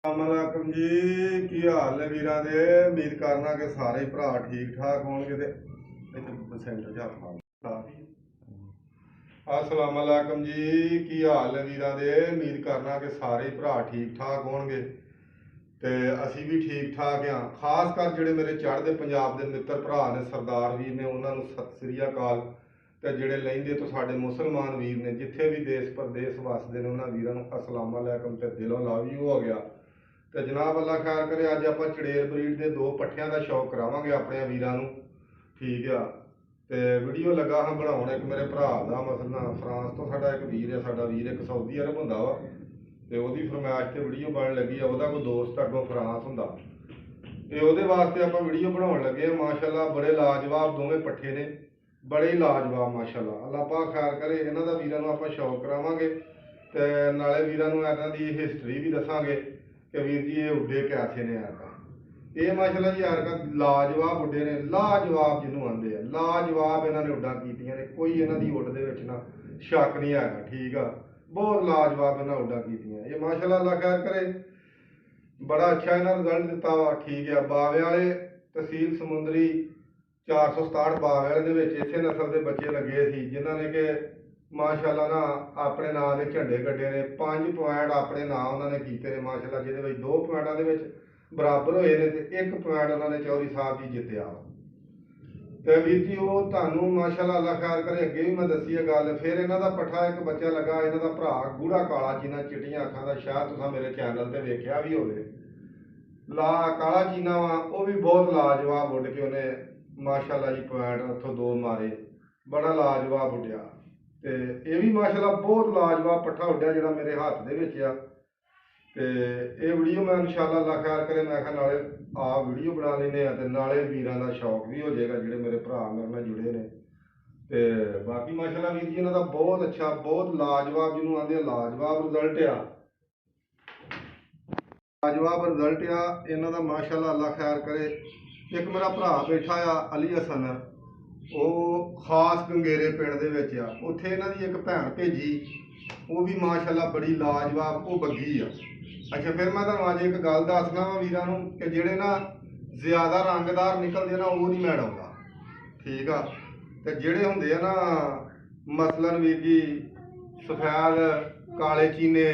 अस्सलामुअलैकुम जी, की हाल ने वीरां दे। उम्मीद करना कि सारे भरा ठीक ठाक होणगे ते सेंटर च हत्थ मार। अस्सलामुअलैकुम जी, की हाल ने वीरां दे। उम्मीद करना कि सारे भरा ठीक ठाक होणगे ते असी भी ठीक ठाक हाँ। खास कर जिहड़े मेरे चढ़दे पंजाब दे मित्र भरा ने, सरदार वीर ने, उन्हां नूं सत श्री अकाल। ते जिहड़े लहिंदे तो साडे मुसलमान वीर ने जिथे भी देश परदेस वसदे ने, उन्हां वीरां नूं अस्सलामुअलैकुम ते दिलों लव यू हो गया। तो जनाब अल्लाह खैर करे, अज आप चड़ेल ब्रीड के दो पट्ठियां का शौक करावांगे अपने वीरां नूं। ठीक आ। तो वीडियो लगा हाँ बनाउण एक मेरे भरा का, मसलन फ्रांस तो साडा एक वीर है, साडा वीर एक सऊदी अरब हुंदा वा, ते ओहदी फरमाइश ते वीडियो बनन लगी है। ओहदा कोई दोस्त अगों फ्रांस हुंदा, ते ओहदे वास्ते आप वीडियो बनाउण लगे। माशाअल्लाह बड़े लाजवाब दोवें पट्ठे ने, बड़े ही लाजवाब माशाअल्लाह। अल्लाह पाक खैर करे, इन्हां दा वीरां नूं आपां शौक करावांगे ते नाले वीरां नूं इन्हां दी हिस्टरी भी दसांगे कि वीर जी ये उड्डे कैसे ने यारका। ये माशाअल्लाह जी यारका लाजवाब उड्डे ने, लाजवाब जिन्हों आंदे आ, लाजवाब इन्होंने उड्डां कीतियां ने। कोई इन्हां दी उड्ड दे विच ना शक नहीं हैगा। ठीक आ, बहुत लाजवाब इन्हां उड्डां कीतियां। ये माशाअल्लाह अल्लाह खैर करे, बड़ा अच्छा इन्हां रिजल्ट दिता वा। ठीक है, बावे वाले तहसील समुंदरी 467 बावे वाले दे विच इसे नस्ल के बच्चे लगे सी, जिन्हां ने कि माशाअल्लाह ना अपने नां के झंडे कड्ढे ने। 5 पॉइंट अपने नां उन्होंने कीते ने माशाअल्लाह, जिहदे विच 2 पॉइंटां दे विच बराबर होए ने ते 1 पॉइंट उन्होंने चौधरी साहब जी जित्तिया। ते वीर जी वो तुहानूं माशाअल्लाह अल्लाह खैर करे, अगे भी मैं दसी है गल। फिर इन्हां दा पट्ठा एक बच्चा लगा, इन्हां दा भरा गूढ़ा काला चीना चिट्टियां अखां दा, शायद तुसां मेरे चैनल ते वेख्या भी होवे। ला काला चीना वा, वो भी बहुत लाजवाब उड़ के उन्हें माशाअल्लाह जी पॉइंट उथों 2 मारे, बड़ा लाजवाब उड्डिया। ते ये भी माशाअल्लाह बहुत लाजवाब पट्ठा उड्डिया जिहड़ा मेरे हाथ दे विच आ। ते ये वीडियो मैं इंशाअल्लाह अल्लाह खैर करे, मैं आखा नाले आप वीडियो बना लेने ते नाले वीरां दा शौक भी हो जाएगा जिहड़े मेरे भरा मेरे नाल जुड़े ने। ते बाकी माशाअल्लाह वीर जी इन्हां दा बहुत अच्छा, बहुत लाजवाब जिन्हों आंदे लाजवाब रिजल्ट आ। लाजवाब रिजल्ट आ इन्हां दा माशाअल्लाह अल्लाह खैर करे। एक मेरा भरा बैठा आ अली हसन, वो खास गंगेरे पिंड दे विच आ। उत्थे इन्हां दी एक भैन भेजी, वो भी माशाअल्लाह बड़ी लाजवाब, वो बग्गी आ। अच्छा, फिर मैं तुहानूं अज एक गल दसना वा वीरां नूं कि जिहड़े ना ज्यादा रंगदार निकलदे ना, वो नहीं मैं डाउंदा। ठीक आ। ते जिहड़े हुंदे आ ना मसलन वीर जी सफैद काले चीने,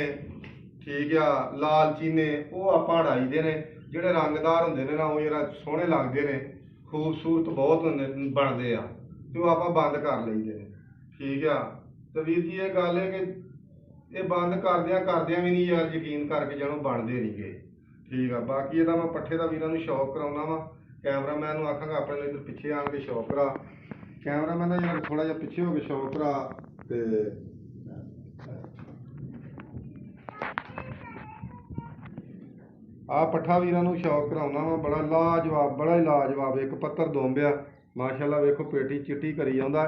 ठीक आ, लाल चीने, वो आपां अड़ाई ने। जिहड़े रंगदार हुंदे ने ना, वो जरा सोहणे लगदे ने, खूबसूरत बहुत हुंदे बनदे आ, ते वो आपां बंद कर लईदे ने। ठीक आ। ते वीर जी ये गल है कि ये बंद करदियां भी नहीं यार यकीन करके जणों बनते नहीं गए। ठीक आ। बाकी ये मैं पट्ठे का वीरां नूं शौक कराउना वा। कैमरामैन नूं आखांगा अपने इधर पिछे आन के शौक करा, कैमरामैन यार थोड़ा जिहा पिछे हो के शौक करा। ते आ पट्ठा वीरां नूं शौक कराउना वा, बड़ा लाजवाब, बड़ा ही लाजवाब। एक पत्तर दोंबिया माशाअल्लाह, वेखो पेटी चिट्टी करी आउंदा।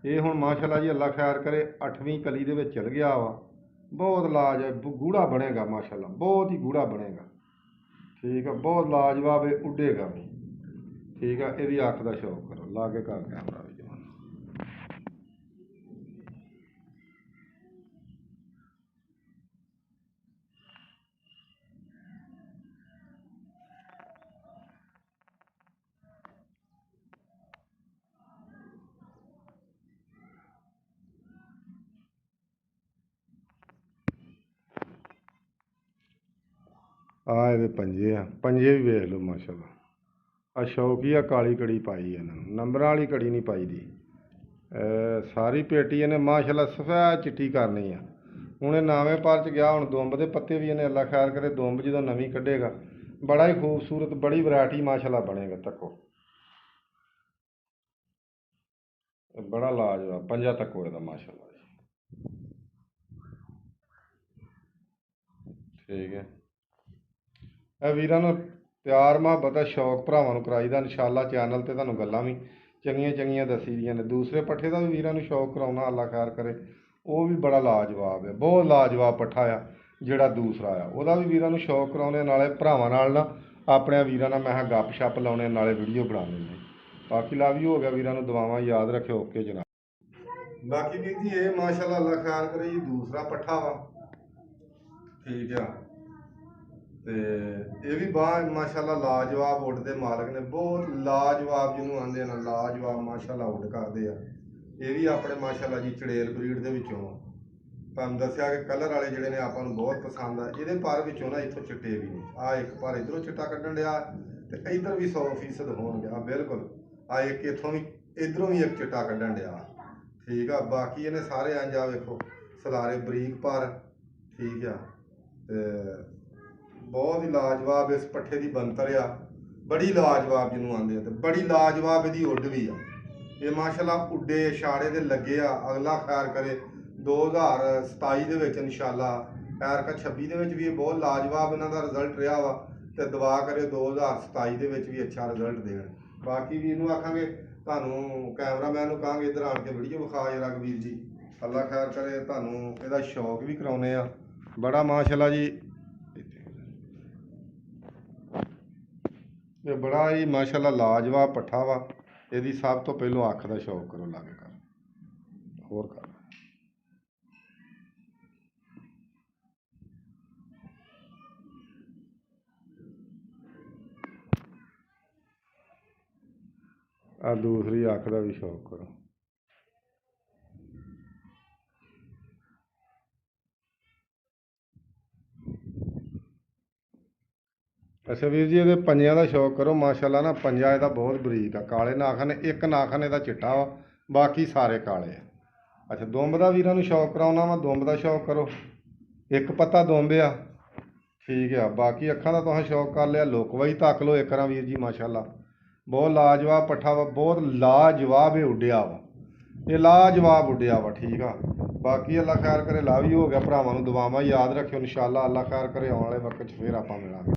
ये हुण माशाअल्लाह जी अल्लाह खैर करे 8वीं कली दे विच चल गया वा। बहुत लाज गूढ़ा बनेगा माशाअल्लाह, बहुत ही गूढ़ा बनेगा। ठीक है, बहुत लाजवाब है, उड्डेगा भी। ठीक है, यदि अख का शौक करो ला के कर कैमरा भी जवान। आ ये पंजे आ, पंजे भी वेख लो माशाअल्लाह। आ शौकी आ, काली कड़ी पाई है, नंबर वाली कड़ी नहीं पाई दी। सारी पेटी इन्हें माशाअल्लाह सफेद चिट्टी करनी है। हूँ ये नावें पर च गया, हूँ दुंब के पत्ते भी इन्हें अल्लाह खैर करे, दुंब जो नवीं कढ़ेगा बड़ा ही खूबसूरत, बड़ी वैरायटी माशाअल्लाह बनेगा। तको बड़ा लाजवाब पंजा तको है माशाअल्लाह जी। ठीक है, ਇਹ ਵੀਰਾਂ ਨੂੰ ਪਿਆਰ ਮੁਹੱਬਤ ਦਾ ਸ਼ੌਕ ਭਰਾਵਾਂ ਨੂੰ ਕਰਾਈਦਾ। ਇਨਸ਼ਾਅੱਲਾ ਚੈਨਲ ਤੇ ਤੁਹਾਨੂੰ ਗੱਲਾਂ ਵੀ ਚੰਗੀਆਂ ਚੰਗੀਆਂ ਦੱਸੀ ਦੀਆਂ ਨੇ। ਦੂਸਰੇ ਪੱਠੇ ਦਾ ਵੀ ਵੀਰਾਂ ਨੂੰ ਸ਼ੌਕ ਕਰਾਉਣਾ ਅੱਲਾ ਖੈਰ ਕਰੇ, ਉਹ ਵੀ ਬੜਾ ਲਾਜਵਾਬ ਹੈ, ਬਹੁਤ ਲਾਜਵਾਬ ਪੱਠਾ ਆ। ਜਿਹੜਾ ਦੂਸਰਾ ਆ ਉਹਦਾ ਵੀ ਵੀਰਾਂ ਨੂੰ ਸ਼ੌਕ ਕਰਾਉਣੇ, ਨਾਲੇ ਭਰਾਵਾਂ ਨਾਲ ਨਾ ਆਪਣੇ ਵੀਰਾਂ ਨਾਲ ਮੈਂ ਕਿਹਾ ਗੱਪ ਛੱਪ ਲਾਉਣੇ, ਨਾਲੇ ਵੀਡੀਓ ਬਣਾ ਲੈਂਦੇ। ਬਾਕੀ ਲਵ ਯੂ ਹੋ ਗਿਆ ਵੀਰਾਂ ਨੂੰ, ਦੁਆਵਾਂ ਯਾਦ ਰੱਖਿਓ। ਓਕੇ ਜਨਾਬ। ਬਾਕੀ ਵੀਰ ਜੀ ਇਹ ਮਾਸ਼ਾਅੱਲਾ ਅੱਲਾ ਖੈਰ ਕਰੇ ਜੀ ਦੂਸਰਾ ਪੱਠਾ ਵਾ। ਠੀਕ ਆ। ਤੇ ਇਹ ਵੀ ਬਾਹ ਮਾਸ਼ਾਅੱਲਾ ਲਾਜਵਾਬ ਉੱਡ ਦੇ ਮਾਲਕ ਨੇ, ਬਹੁਤ ਲਾਜਵਾਬ ਜਿਹਨੂੰ ਆਂਦੇ ਨਾ, ਲਾਜਵਾਬ ਮਾਸ਼ਾਅੱਲਾ ਉੱਡ ਕਰਦੇ ਆ। ਇਹ ਵੀ ਆਪਣੇ ਮਾਸ਼ਾਅੱਲਾ ਜੀ ਚੜੇਲ ਬਰੀਡ ਦੇ ਵਿੱਚੋਂ ਆ। ਤੁਹਾਨੂੰ ਦੱਸਿਆ ਕਿ ਕਲਰ ਵਾਲੇ ਜਿਹੜੇ ਨੇ ਆਪਾਂ ਨੂੰ ਬਹੁਤ ਪਸੰਦ ਆ। ਇਹਦੇ ਪਰ ਵਿੱਚੋਂ ਨਾ ਇੱਥੋਂ ਚਿੱਟੇ ਵੀ ਨੇ, ਆ ਇੱਕ ਪਰ ਇਧਰੋਂ ਚਿੱਟਾ ਕੱਢਣ ਡਿਆ ਤੇ ਇਧਰ ਵੀ 100% ਹੋਣਗੇ ਆ ਬਿਲਕੁਲ। ਆ ਇੱਕ ਇੱਥੋਂ ਵੀ ਇਧਰੋਂ ਵੀ ਇੱਕ ਚਿੱਟਾ ਕੱਢਣ ਡਿਆ, ਠੀਕ ਆ। ਬਾਕੀ ਇਹਨੇ ਸਾਰੇ ਇੰਜ ਆ ਵੇਖੋ ਸਲਾਰੇ ਬਰੀਕ ਪਰ, ਠੀਕ ਆ। ਤੇ ਬਹੁਤ ਹੀ ਲਾਜਵਾਬ ਇਸ ਪੱਠੇ ਦੀ ਬਣਤਰ ਆ, ਬੜੀ ਲਾਜਵਾਬ ਜਿਹਨੂੰ ਆਂਦੇ ਆ, ਤੇ ਬੜੀ ਲਾਜਵਾਬ ਇਹਦੀ ਉੱਡ ਵੀ ਆ। ਇਹ ਮਾਸ਼ਾਅੱਲਾ ਉੱਡੇ ਛਾੜੇ ਦੇ ਲੱਗੇ ਆ। ਅਗਲਾ ਖੈਰ ਕਰੇ 2027 ਦੇ ਵਿੱਚ ਇਨਸ਼ਾਅੱਲਾ, ਐਰਕਾ 26 ਦੇ ਵਿੱਚ ਵੀ ਇਹ ਬਹੁਤ ਲਾਜਵਾਬ ਇਹਨਾਂ ਦਾ ਰਿਜ਼ਲਟ ਰਿਹਾ ਵਾ, ਤੇ ਦੁਆ ਕਰੇ 2027 ਦੇ ਵਿੱਚ ਵੀ ਅੱਛਾ ਰਿਜ਼ਲਟ ਦੇਣ। ਬਾਕੀ ਵੀ ਇਹਨੂੰ ਆਖਾਂਗੇ, ਤੁਹਾਨੂੰ ਕੈਮਰਾਮੈਨ ਨੂੰ ਕਹਾਂਗੇ ਇੱਧਰ ਆਣ ਕੇ ਵੀਡੀਓ ਵਿਖਾ ਜਰਾ ਵੀਰ ਜੀ। ਅੱਲਾ ਖੈਰ ਕਰੇ, ਤੁਹਾਨੂੰ ਇਹਦਾ ਸ਼ੌਕ ਵੀ ਕਰਾਉਨੇ ਆ। ਬੜਾ ਮਾਸ਼ਾਅੱਲਾ ਜੀ, ਇਹ ਬੜਾ ਹੀ ਮਾਸ਼ਾਅੱਲਾ ਲਾਜਵਾਬ ਪੱਠਾ ਵਾ। ਇਹਦੀ ਸਭ ਤੋਂ ਪਹਿਲੋਂ ਅੱਖ ਦਾ ਸ਼ੌਕ ਕਰੋ, ਲੱਗ ਕਰ ਹੋਰ ਕਰ। ਆ ਦੂਸਰੀ ਅੱਖ ਦਾ ਵੀ ਸ਼ੌਕ ਕਰੋ। ਅੱਛਾ ਵੀਰ ਜੀ, ਇਹਦੇ ਪੰਜਿਆਂ ਦਾ ਸ਼ੌਕ ਕਰੋ। ਮਾਸ਼ਾਅੱਲਾ ਨਾ ਪੰਜਾ ਇਹਦਾ ਬਹੁਤ ਬਰੀਕ ਆ, ਕਾਲੇ ਨਾਖਨ, ਇੱਕ ਨਾਖਨ ਇਹਦਾ ਚਿੱਟਾ ਵਾ, ਬਾਕੀ ਸਾਰੇ ਕਾਲੇ ਆ। ਅੱਛਾ ਦੁੰਬ ਦਾ ਵੀਰਾਂ ਨੂੰ ਸ਼ੌਕ ਕਰਾਉਣਾ ਵਾ, ਦੁੰਬ ਦਾ ਸ਼ੌਕ ਕਰੋ। ਇੱਕ ਪੱਤਾ ਦੁੰਬ ਆ, ਠੀਕ ਆ। ਬਾਕੀ ਅੱਖਾਂ ਦਾ ਤੁਸੀਂ ਸ਼ੌਕ ਕਰ ਲਿਆ, ਲੁਕਵਾ ਹੀ ਤੱਕ ਲਓ ਇੱਕ ਵਾਰ ਵੀਰ ਜੀ। ਮਾਸ਼ਾਅੱਲਾ ਬਹੁਤ ਲਾਜਵਾਬ ਪੱਠਾ ਵਾ, ਬਹੁਤ ਲਾਜਵਾਬ ਇਹ ਉੱਡਿਆ ਵਾ, ਇਹ ਲਾਜਵਾਬ ਉੱਡਿਆ ਵਾ, ਠੀਕ ਆ। ਬਾਕੀ ਅੱਲਾ ਖੈਰ ਕਰੇ, ਲਾ ਵੀ ਹੋ ਗਿਆ। ਭਰਾਵਾਂ ਨੂੰ ਦੁਆਵਾਂ ਯਾਦ ਰੱਖਿਓ ਇਨਸ਼ਾਅੱਲਾ। ਅੱਲਾ ਖੈਰ ਕਰੇ, ਆਉਣ ਵਾਲੇ ਵਕਤ 'ਚ ਫਿਰ ਆਪਾਂ ਮਿਲਾਂਗੇ।